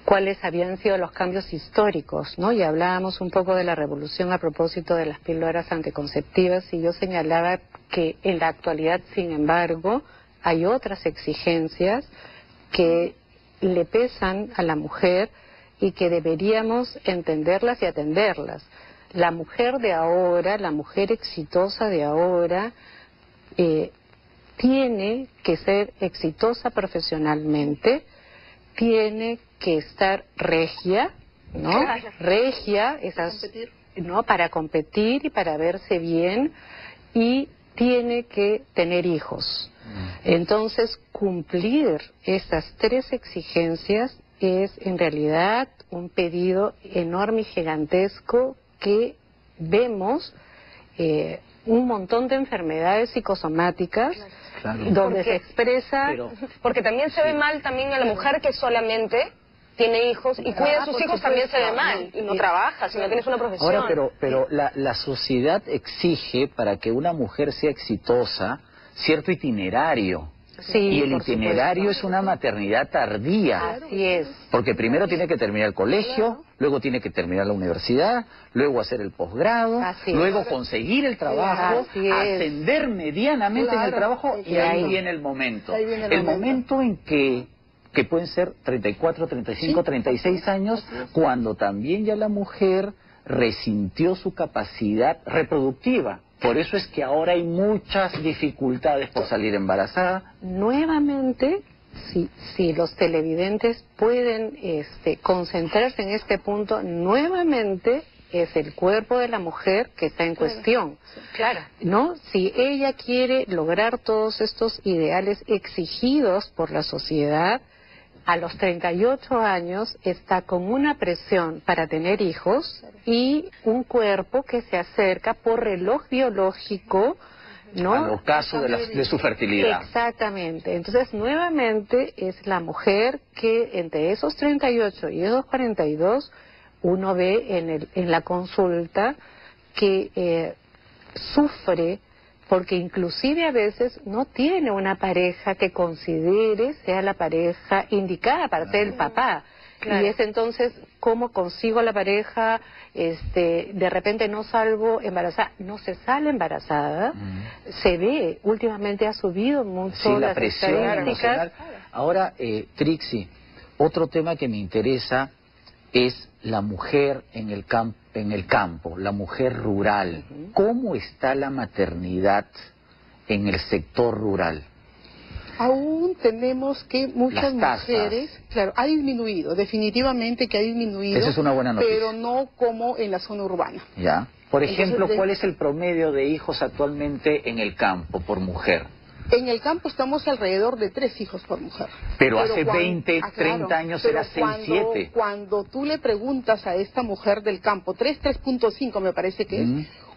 cuáles habían sido los cambios históricos, ¿no? Y hablábamos un poco de la revolución a propósito de las píldoras anticonceptivas, y yo señalaba que en la actualidad, sin embargo, hay otras exigencias que le pesan a la mujer y que deberíamos entenderlas y atenderlas. La mujer de ahora, la mujer exitosa de ahora, tiene que ser exitosa profesionalmente, tiene que estar regia, ¿no? Claro. Regia, ¿no? Para competir y para verse bien, y tiene que tener hijos. Entonces, cumplir estas tres exigencias es en realidad un pedido enorme y gigantesco que vemos un montón de enfermedades psicosomáticas Claro. donde Porque- se expresa Pero Porque también se ve mal también a la mujer que solamente tiene hijos y cuida a sus hijos también se ve mal, y no trabaja, si no tienes una profesión. Ahora, pero la sociedad exige, para que una mujer sea exitosa, cierto itinerario. Sí, y el por itinerario supuesto. es una maternidad tardía. Así es. Porque primero tiene que terminar el colegio, luego tiene que terminar la universidad, luego hacer el posgrado, Así es. luego conseguir el trabajo, Así es. ascender medianamente en el trabajo, y ahí viene el momento. Ahí viene El momento en que pueden ser 34, 35, 36 años, cuando también ya la mujer resintió su capacidad reproductiva. Por eso es que ahora hay muchas dificultades por salir embarazada. Nuevamente, si los televidentes pueden concentrarse en este punto, nuevamente es el cuerpo de la mujer que está en cuestión. Claro. ¿No? Si ella quiere lograr todos estos ideales exigidos por la sociedad, a los 38 años está con una presión para tener hijos y un cuerpo que se acerca por reloj biológico, ¿no? A los casos de su fertilidad. Exactamente. Entonces, nuevamente es la mujer que entre esos 38 y esos 42 uno ve en la consulta que sufre porque inclusive a veces no tiene una pareja que considere sea la pareja indicada para ser el papá. Claro. Y es entonces, ¿cómo consigo la pareja? De repente no salgo embarazada, no se sale embarazada, se ve, últimamente ha subido mucho la las presión estadísticas. Ahora, Trixie, otro tema que me interesa es la mujer en el campo, la mujer rural. ¿Cómo está la maternidad en el sector rural? Aún tenemos que muchas mujeres, claro, ha disminuido, definitivamente que ha disminuido. Esa es una buena noticia. Pero no como en la zona urbana. Ya. Por ejemplo, Entonces, ¿cuál es el promedio de hijos actualmente en el campo por mujer? En el campo estamos alrededor de 3 hijos por mujer. Pero hace 20, 30 años era 6, 7. Cuando tú le preguntas a esta mujer del campo, 3.5 me parece que es,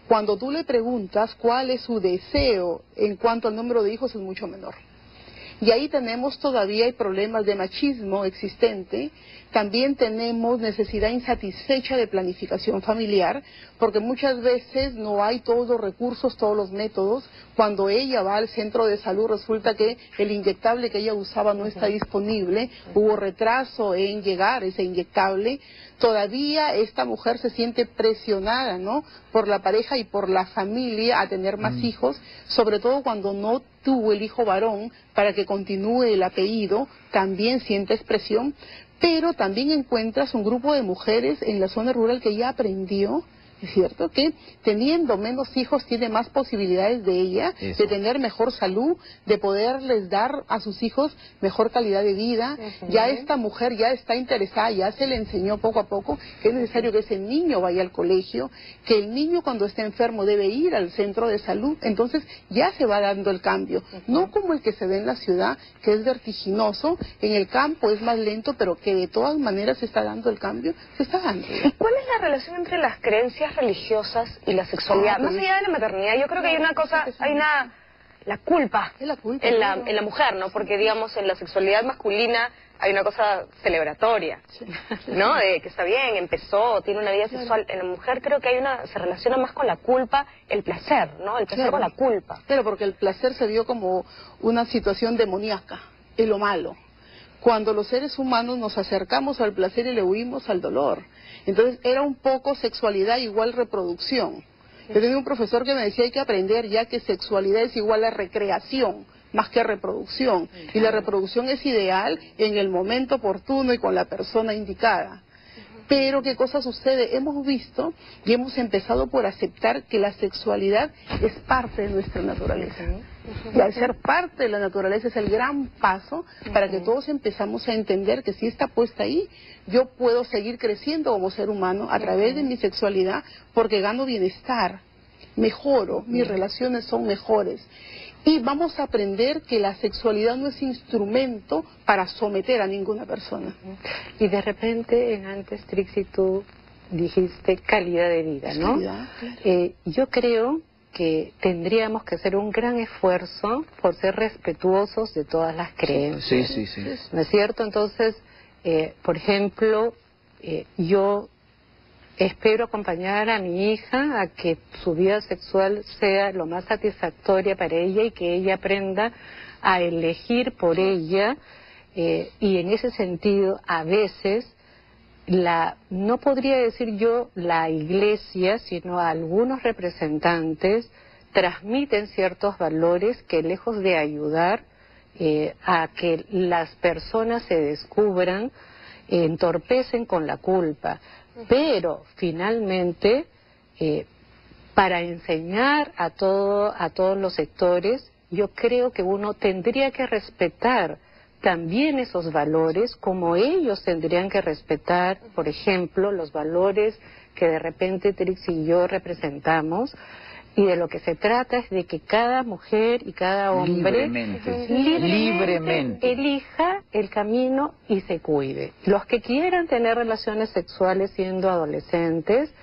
cuando tú le preguntas cuál es su deseo en cuanto al número de hijos, es mucho menor. Y ahí tenemos todavía problemas de machismo existente, también tenemos necesidad insatisfecha de planificación familiar, porque muchas veces no hay todos los recursos, todos los métodos. Cuando ella va al centro de salud resulta que el inyectable que ella usaba no está disponible, hubo retraso en llegar ese inyectable. Todavía esta mujer se siente presionada, ¿no?, por la pareja y por la familia a tener más hijos, sobre todo cuando no tuvo el hijo varón para que continúe el apellido, también sientes presión, pero también encuentras un grupo de mujeres en la zona rural que ya aprendió, es cierto, que teniendo menos hijos tiene más posibilidades de ella, de tener mejor salud, de poderles dar a sus hijos mejor calidad de vida. Ya esta mujer ya está interesada, ya se le enseñó poco a poco que es necesario que ese niño vaya al colegio, que el niño cuando esté enfermo debe ir al centro de salud. Entonces ya se va dando el cambio, no como el que se ve en la ciudad, que es vertiginoso. En el campo es más lento, pero que de todas maneras se está dando el cambio, se está dando. ¿Y cuál es la relación entre las creencias religiosas y la sexualidad? Más allá de la maternidad, yo creo que hay una cosa, la culpa, en la mujer, ¿no? Porque, digamos, en la sexualidad masculina hay una cosa celebratoria, ¿no? De que está bien, empezó, tiene una vida sexual. En la mujer creo que se relaciona más con la culpa, el placer, ¿no? El placer con la culpa. Claro, porque el placer se vio como una situación demoníaca, es lo malo. Cuando los seres humanos nos acercamos al placer y le huimos al dolor. Entonces era un poco sexualidad igual reproducción. Yo tenía un profesor que me decía hay que aprender ya que sexualidad es igual a recreación, más que reproducción. Y la reproducción es ideal en el momento oportuno y con la persona indicada. Pero ¿qué cosa sucede? Hemos visto y hemos empezado por aceptar que la sexualidad es parte de nuestra naturaleza. Y al ser parte de la naturaleza es el gran paso para que todos empezamos a entender que si está puesta ahí, yo puedo seguir creciendo como ser humano a través de mi sexualidad porque gano bienestar, mejoro, mis relaciones son mejores. Y vamos a aprender que la sexualidad no es instrumento para someter a ninguna persona. Y de repente, antes, Trixie, tú dijiste calidad de vida, ¿no? Calidad, claro. Yo creo que tendríamos que hacer un gran esfuerzo por ser respetuosos de todas las creencias. Sí. ¿No es cierto? Entonces, Por ejemplo, yo espero acompañar a mi hija a que su vida sexual sea lo más satisfactoria para ella y que ella aprenda a elegir por ella, y en ese sentido a veces no podría decir yo la iglesia, sino algunos representantes transmiten ciertos valores que, lejos de ayudar a que las personas se descubran, entorpecen con la culpa. Pero finalmente, para enseñar a todos los sectores, yo creo que uno tendría que respetar también esos valores, como ellos tendrían que respetar, por ejemplo, los valores que de repente Trix y yo representamos. Y de lo que se trata es de que cada mujer y cada hombre libremente elija el camino y se cuide. Los que quieran tener relaciones sexuales siendo adolescentes,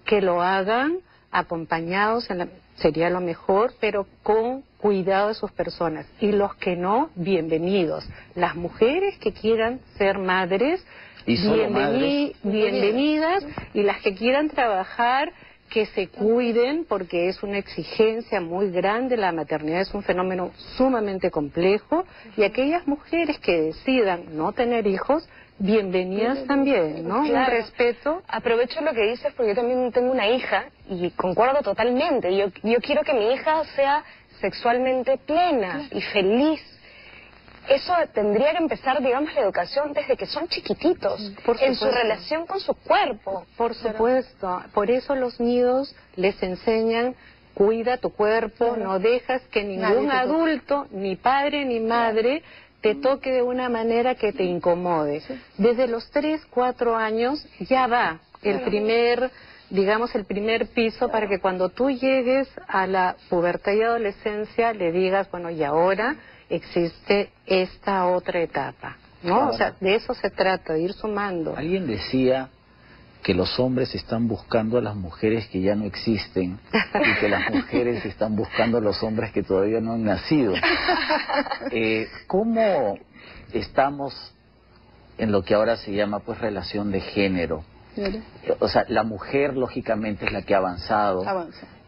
que lo hagan acompañados, sería lo mejor, pero con cuidado de sus personas. Y los que no, bienvenidos. Las mujeres que quieran ser madres, bienvenidas, y las que quieran trabajar, que se cuiden, porque es una exigencia muy grande. La maternidad es un fenómeno sumamente complejo, y aquellas mujeres que decidan no tener hijos, bienvenidas también, ¿no? Claro. Un respeto. Aprovecho lo que dices porque yo también tengo una hija y concuerdo totalmente. Yo quiero que mi hija sea sexualmente plena y feliz. Eso tendría que empezar, digamos, la educación desde que son chiquititos, en su relación con su cuerpo. Por supuesto, por eso los nidos les enseñan: cuida tu cuerpo, no dejas que ningún adulto, ni padre ni madre, te toque de una manera que te incomode. Desde los 3, 4 años ya va el primer, digamos, el primer piso para que cuando tú llegues a la pubertad y adolescencia le digas, bueno, y ahora existe esta otra etapa, ¿no? Claro. O sea, de eso se trata, de ir sumando. Alguien decía que los hombres están buscando a las mujeres que ya no existen y que las mujeres están buscando a los hombres que todavía no han nacido. ¿Cómo estamos en lo que ahora se llama pues relación de género? O sea, la mujer lógicamente es la que ha avanzado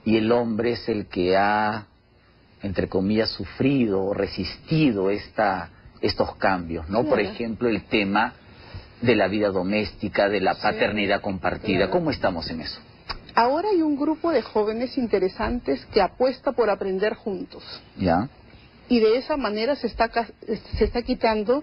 y el hombre es el que ha, entre comillas, sufrido o resistido estos cambios, ¿no? Por ejemplo, el tema de la vida doméstica, de la paternidad compartida. ¿Cómo estamos en eso? Ahora hay un grupo de jóvenes interesantes que apuesta por aprender juntos. ¿Ya? Y de esa manera se está quitando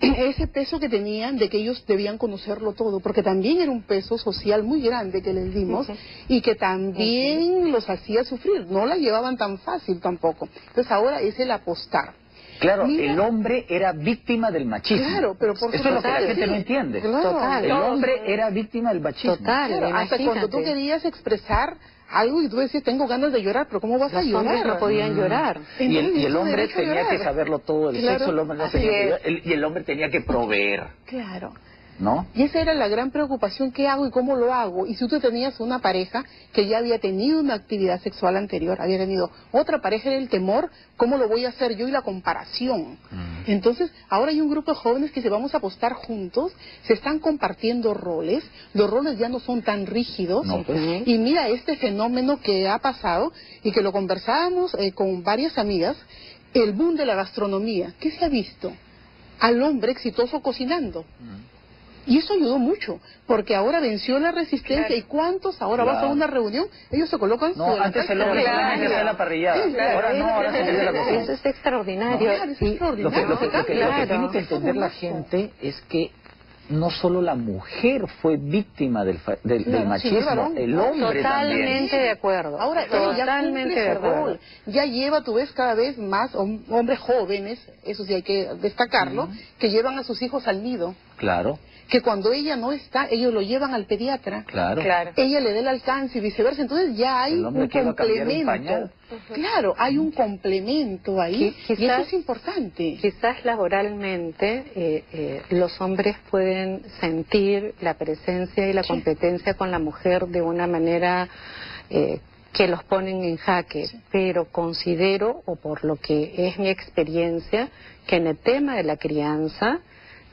ese peso que tenían de que ellos debían conocerlo todo, porque también era un peso social muy grande que les dimos y que también los hacía sufrir, no la llevaban tan fácil tampoco. Entonces ahora es el apostar. Claro, el hombre era víctima del machismo. Claro, pero por eso es lo que la gente no entiende. Total. El hombre era víctima del machismo. Claro, hasta cuando tú querías expresar algo y tú decías, tengo ganas de llorar, pero ¿cómo vas a llorar? Los hombres no podían llorar. Y el hombre tenía que saberlo todo, el sexo, el hombre no tenía que, y el hombre tenía que proveer. Claro. ¿No? Y esa era la gran preocupación: ¿qué hago y cómo lo hago? Y si tú tenías una pareja que ya había tenido una actividad sexual anterior, había tenido otra pareja, era el temor: ¿cómo lo voy a hacer yo? Y la comparación. Entonces, ahora hay un grupo de jóvenes que se vamos a apostar juntos, se están compartiendo roles, los roles ya no son tan rígidos. No, pues. Y mira este fenómeno que ha pasado y que lo conversábamos con varias amigas, el boom de la gastronomía. ¿Qué se ha visto? Al hombre exitoso cocinando. Y eso ayudó mucho, porque ahora venció la resistencia. Claro. ¿Y cuántos ahora vas a una reunión? Ellos se colocan... No, antes el hombre solamente hacía la parrillada. Ahora no, ahora se pide la cocina. Eso es extraordinario. No, es extraordinario. Lo que tiene que entender la gente es que no solo la mujer fue víctima del machismo, el hombre Totalmente también. de acuerdo. Ahora totalmente de acuerdo. Ya lleva, tú ves cada vez más hombres jóvenes, eso sí hay que destacarlo, que llevan a sus hijos al nido. Claro. Que cuando ella no está, ellos lo llevan al pediatra. Claro. Ella le da el alcance y viceversa. Entonces ya hay un complemento. Claro, hay un complemento ahí. Y eso es importante. Quizás laboralmente los hombres pueden sentir la presencia y la competencia con la mujer de una manera que los ponen en jaque. Pero considero, o por lo que es mi experiencia, que en el tema de la crianza,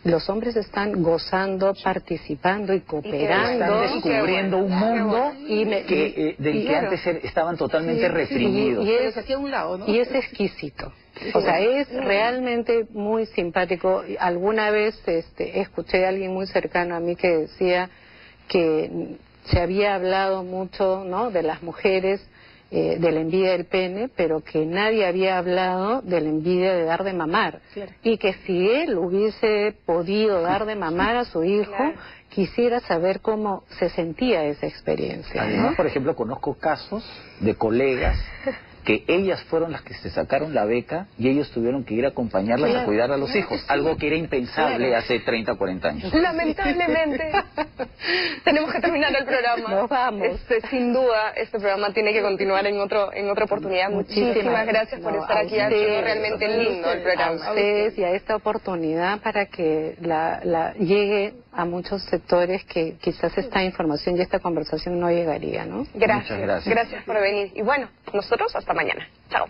los hombres están gozando, participando y cooperando. Están descubriendo un mundo del que antes estaban totalmente reprimidos. Y es exquisito. O sea, es realmente muy simpático. Alguna vez escuché a alguien muy cercano a mí que decía que se había hablado mucho, ¿no?, de las mujeres, de la envidia del pene, pero que nadie había hablado de la envidia de dar de mamar. Claro. Y que si él hubiese podido dar de mamar a su hijo, claro, quisiera saber cómo se sentía esa experiencia, ¿no? Además, por ejemplo, conozco casos de colegas que ellas fueron las que se sacaron la beca y ellos tuvieron que ir a acompañarlas, claro, a cuidar a los hijos, algo que era impensable, claro, hace 30 o 40 años. Lamentablemente, tenemos que terminar el programa. Nos vamos. Sin duda, este programa tiene que continuar en otra oportunidad. Muchísimas gracias por estar aquí. Ha sido realmente lindo el programa. A ustedes y a esta oportunidad para que llegue a muchos sectores que quizás esta información y esta conversación no llegaría, ¿no? Gracias. Gracias por venir. Y bueno, nosotros hasta mañana. Chao.